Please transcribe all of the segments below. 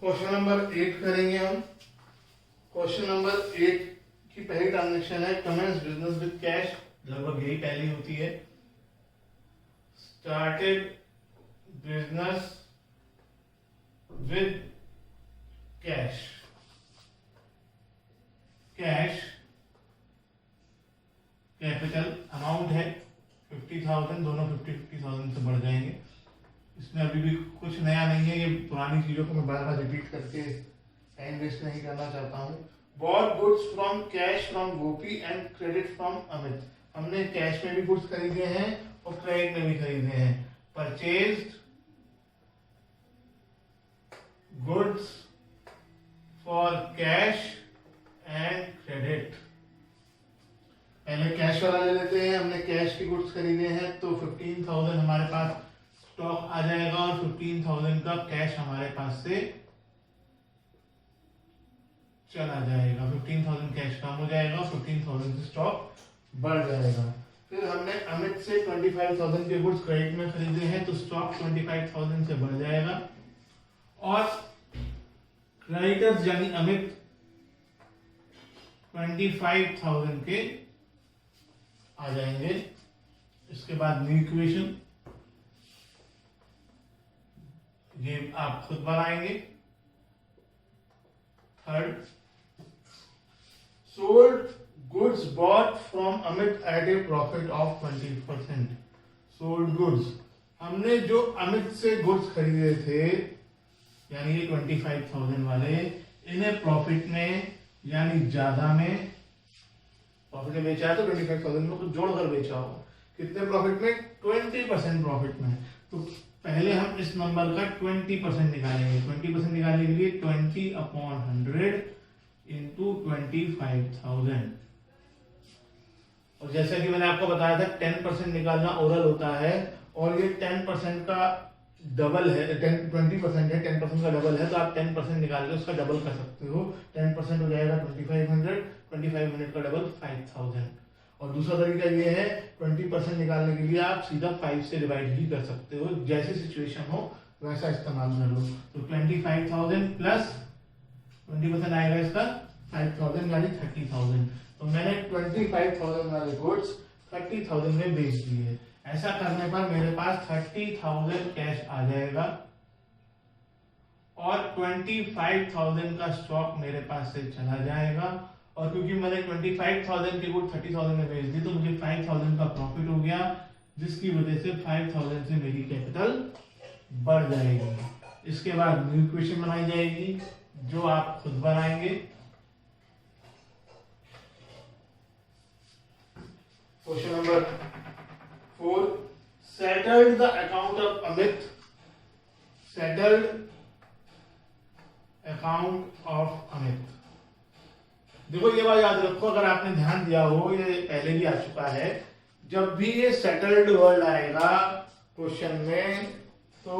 Question number 8 करेंगे हम। Question number 8 की पहली ट्रांजेक्शन है कमेंस बिजनेस विद कैश, लगभग यही पहली होती है। Started business with cash, cash capital amount है 50,000, दोनों 50,000 से बढ़ जाएंगे। इसमें अभी भी कुछ नया नहीं है, ये पुरानी चीजों को मैं बार बार रिपीट करके टाइम वेस्ट नहीं करना चाहता हूँ। Bought goods from cash from Gopi and credit from Amit. हमने कैश में भी गुड्स खरीदे हैं और क्रेडिट में भी खरीदे हैं। Purchased goods for cash and credit. पहले कैश वाला ले लेते हैं। हमने कैश की गुड्स खरीदे हैं तो 15,000 हमारे पास स्टॉक आ जाएगा और 15,000 का कैश हमारे पास से चला जाएगा। 15,000 कैश कम हो जाएगा, 15,000 से स्टॉक बढ़ जाएगा। फिर हमने अमित से 25,000 के गुड्स क्रेडिट में खरीदे हैं तो स्टॉक 25,000 से बढ़ जाएगा और क्रेडिटर्स यानी अमित 25,000 के आ जाएंगे। इसके बाद न्यू इक्वेशन ये आप खुद बनाएंगे। Third, sold goods bought from Amit at a profit of 20%। Sold goods, हमने जो अमित से गुड्स खरीदे थे यानी ये 25,000 वाले, इन्हें प्रॉफिट में यानी ज्यादा में प्रॉफिट में बेचा है तो 25,000 को जोड़कर बेचा होगा। कितने प्रॉफिट में? 20% प्रॉफिट में। तो पहले हम इस नंबर का 20% निकालेंगे। 20% निकालने के लिए 20/100 इंटू 25,000। और जैसा कि मैंने आपको बताया था 10% निकालना ओरल होता है और ये 10% का डबल है। 20% है, 10% का डबल है तो आप 10% निकाल के उसका डबल कर सकते हो। 10% हो जाएगा 2500, 2500 का डबल 5000। और दूसरा तरीका ये है 20% निकालने के लिए आप सीधा 5 से डिवाइड भी कर सकते हो। जैसी सिचुएशन हो वैसा इस्तेमाल कर लो। तो 25,000 प्लस 20% आएगा इसका 5,000 यानी 30,000। तो मैंने 25,000 वाले गुड्स 30,000 में बेच दिए। ऐसा करने पर मेरे पास 30,000 कैश आ जाएगा और 25,000 का स्टॉक मेरे पास से चला जाएगा। और क्योंकि मैंने 25,000 की गुड 30,000 में बेच दी तो मुझे 5,000 का प्रॉफिट हो गया, जिसकी वजह से 5,000 से मेरी कैपिटल बढ़ जाएगी। इसके बाद न्यू इक्वेशन बनाई जाएगी जो आप खुद बनाएंगे। Question number 4, settled the account of Amit, settled account of Amit। देखो ये बात याद रखो, अगर आपने ध्यान दिया हो ये पहले भी आ चुका है। जब भी ये सेटल्ड वर्ड आएगा क्वेश्चन में तो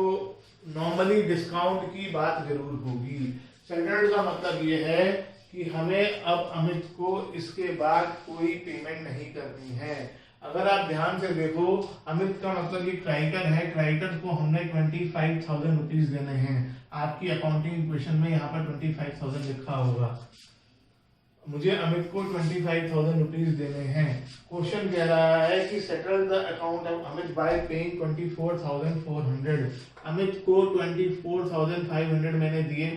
नॉर्मली डिस्काउंट की बात जरूर होगी। सेटल्ड का मतलब ये है कि हमें अब अमित को इसके बाद कोई पेमेंट नहीं करनी है। अगर आप ध्यान से देखो अमित का मतलब ये क्रेडिटर है, क्रेडिटर को हमने 25,000 रुपीज देने हैं। आपकी अकाउंटिंग इक्वेशन में यहाँ पर 25,000 लिखा होगा। मुझे अमित को 25,000 रुपीज देने हैं। क्वेश्चन कह रहा है कि settle the account of Amit bye paying 24,400। Amit को 24,500 मैंने दिए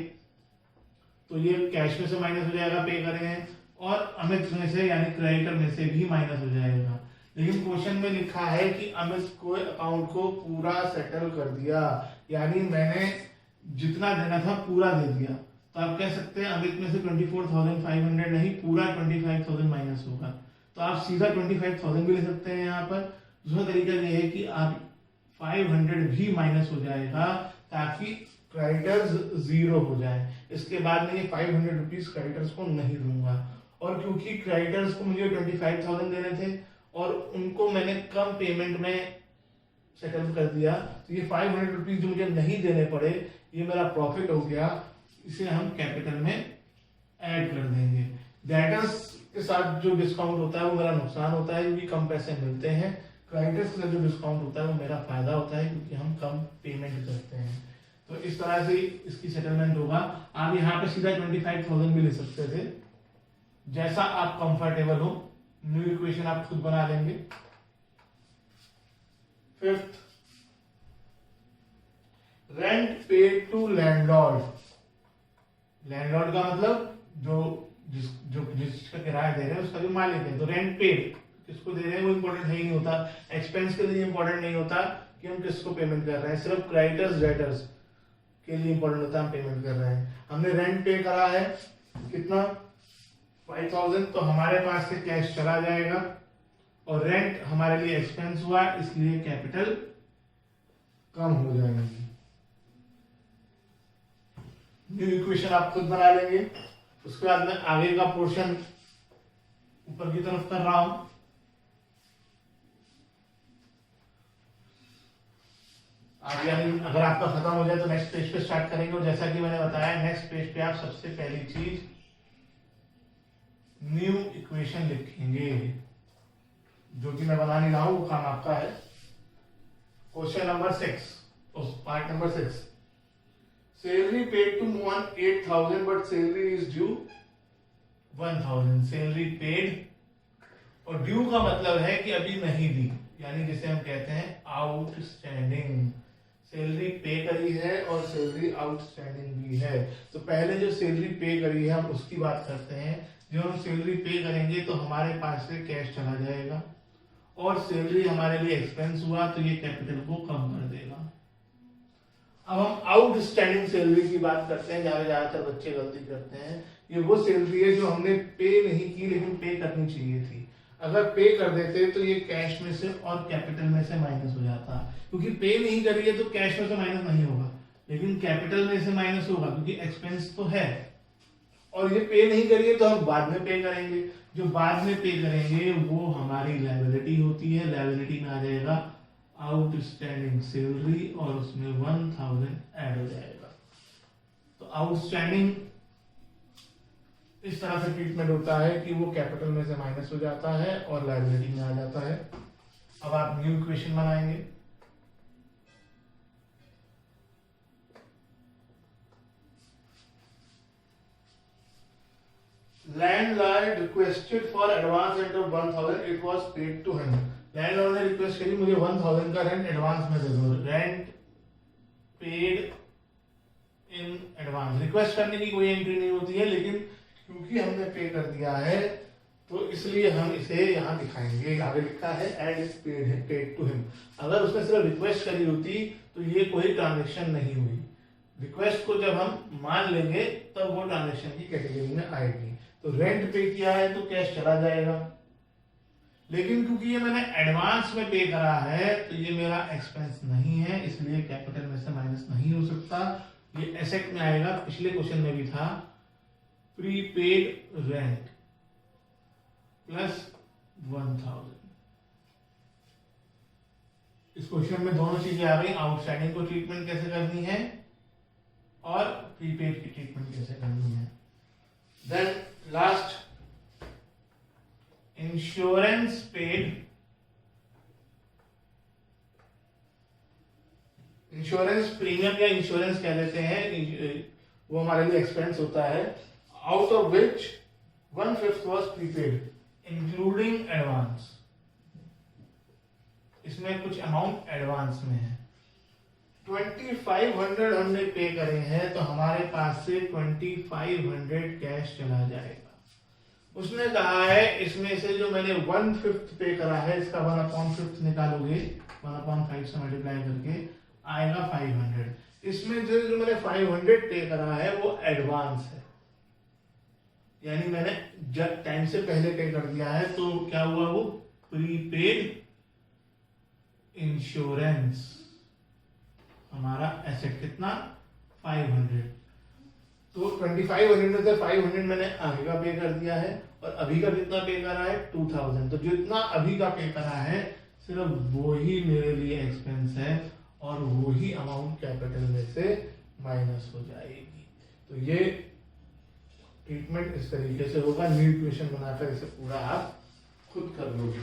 तो ये कैश में से माइनस हो जाएगा, पे करेंगे, और अमित में से यानी क्रेडिटर में से भी माइनस हो जाएगा। लेकिन क्वेश्चन में लिखा है कि अमित को अकाउंट को पूरा सेटल कर दिया, यानी मैंने जितना देना था पूरा दे दिया। तो आप कह सकते हैं अमित में से 24,500 नहीं, पूरा 25,000 माइनस होगा। तो आप सीधा 25,000 भी ले सकते हैं यहाँ पर। दूसरा तरीका ये है कि आप 500 भी माइनस हो जाएगा ताकि क्रेडिटर्स 0 हो जाए। इसके बाद में ये 500 रुपीज क्रेडिटर्स को नहीं दूंगा। और क्योंकि क्रेडिटर्स को मुझे 25,000 देने थे और उनको मैंने कम पेमेंट में सेटल कर दिया तो ये 500 रुपीज जो मुझे नहीं देने पड़े ये मेरा प्रॉफिट हो गया। इसे हम कैपिटल में ऐड कर देंगे। डेटर्स के साथ जो डिस्काउंट होता है वो मेरा नुकसान होता है क्योंकि कम पैसे मिलते हैं। क्रेडिटर्स के साथ जो डिस्काउंट होता है वो मेरा फायदा होता है क्योंकि हम कम पेमेंट करते हैं। तो इस तरह से इसकी सेटलमेंट होगा। आप यहाँ पे सीधा 25,000 भी ले सकते थे, जैसा आप कंफर्टेबल हो। न्यू इक्वेशन आप खुद बना लेंगे। Fifth, rent paid to landlord. Landlord का मतलब जिसका किराया दे रहे हैं उसका जो मालिक है। तो रेंट पेड किसको दे रहे हैं वो इंपॉर्टेंट है ही नहीं होता। एक्सपेंस के लिए इंपॉर्टेंट नहीं होता कि हम किसको पेमेंट कर रहे हैं, सिर्फ क्रेडिटर्स डेटर्स के लिए इंपॉर्टेंट होता है हम पेमेंट कर रहे हैं। हमने रेंट पे करा है कितना 5,000, तो हमारे पास से कैश चला जाएगा और रेंट हमारे लिए एक्सपेंस हुआ, इसलिए कैपिटल कम हो जाएगी। न्यू इक्वेशन आप खुद बना लेंगे। उसके बाद में आगे का पोर्शन ऊपर की तरफ कर रहा हूं। आगे अगर आपका खत्म हो जाए तो नेक्स्ट पेज पे स्टार्ट करेंगे। और जैसा कि मैंने बताया नेक्स्ट पेज पे आप सबसे पहली चीज न्यू इक्वेशन लिखेंगे, जो कि मैं बना नहीं रहा हूं, वो काम आपका है। Question number 6, part number 6, salary paid to Mohan 8,000 but salary is due 1,000। Salary paid और ड्यू का मतलब है कि अभी नहीं दी, यानी जिसे हम कहते हैं आउटस्टैंडिंग। सैलरी पे करी है और सैलरी आउटस्टैंडिंग भी है। तो पहले जो सैलरी पे करी है हम उसकी बात करते हैं। जब हम सैलरी पे करेंगे तो हमारे पास से कैश चला जाएगा और सैलरी हमारे लिए एक्सपेंस हुआ, तो ये कैपिटल को कम कर देगा। अब हम आउटस्टैंडिंग सैलरी की बात करते हैं, जहां ज्यादातर बच्चे गलती करते हैं। ये वो सैलरी है जो हमने पे नहीं की लेकिन पे करनी चाहिए थी। अगर पे कर देते तो ये कैश में से और कैपिटल में से माइनस हो जाता, क्योंकि पे नहीं करी है तो कैश में से माइनस नहीं होगा, लेकिन कैपिटल में से माइनस होगा क्योंकि एक्सपेंस तो है। और ये पे नहीं करी है तो हम बाद में पे करेंगे। जो बाद में पे करेंगे वो हमारी लायबिलिटी होती है। लायबिलिटी में आ जाएगा आउटस्टैंडिंग सैलरी और उसमें 1,000 ऐड हो जाएगा। तो आउटस्टैंडिंग इस तरह से ट्रीटमेंट होता है कि वो कैपिटल में से माइनस हो जाता है और लायबिलिटी में आ जाता है। अब आप न्यू इक्वेशन बनाएंगे। Landlord requested for advance rent of 1,000, it was paid to him. Landlord ने रिक्वेस्ट करी मुझे 1,000 का रेंट एडवांस में दे दो। Rent paid in advance. Request करने की कोई एंट्री नहीं होती है, लेकिन क्योंकि हमने पे कर दिया है तो इसलिए हम इसे यहाँ दिखाएंगे। आगे लिखा है and is paid to him. अगर उसने सिर्फ रिक्वेस्ट करी होती तो ये कोई ट्रांजेक्शन नहीं हुई। रिक्वेस्ट को जब हम मान लेंगे तब वो ट्रांजेक्शन की कैटेगरी में आएगी। तो रेंट पे किया है तो कैश चला जाएगा, लेकिन क्योंकि ये मैंने एडवांस में पे करा है तो ये मेरा एक्सपेंस नहीं है, इसलिए कैपिटल में से माइनस नहीं हो सकता। ये एसेट में आएगा। पिछले क्वेश्चन में भी था प्रीपेड रेंट प्लस 1,000। इस क्वेश्चन में दोनों चीजें आ गई। आउटस्टैंडिंग को ट्रीटमेंट कैसे करनी है और प्रीपेड की ट्रीटमेंट कैसे करनी है। Then last, insurance paid. Insurance premium या इंश्योरेंस कह देते हैं, वो हमारे लिए एक्सपेंस होता है। Out of which 1/5 was prepaid including advance. इसमें कुछ अमाउंट एडवांस में है। 2,500 हमने पे करे हैं तो हमारे पास से 2,500 कैश चला जाएगा। उसने कहा है इसमें से जो मैंने 1/5 पे करा है इसका 1/5 निकालोगे 1/5 से मल्टीप्लाई करके आएगा 500। इसमें जो मैंने 500 पे करा है वो एडवांस है, यानी मैंने जब टाइम से पहले पे कर दिया है। तो क्या हुआ, वो प्रीपेड इंश्योरेंस। हमारा एसेट कितना 500। तो 2,500 में से 500 मैंने आगे का पे कर दिया है और अभी का कितना पे करा है 2,000। तो जितना अभी का पे करा है सिर्फ वो ही मेरे लिए एक्सपेंस है और वो ही अमाउंट कैपिटल में से माइनस हो जाएगी। तो ये ट्रीटमेंट इस तरीके से होगा। न्यू इक्वेशन बनाकर इसे पूरा आप खुद कर लोगे।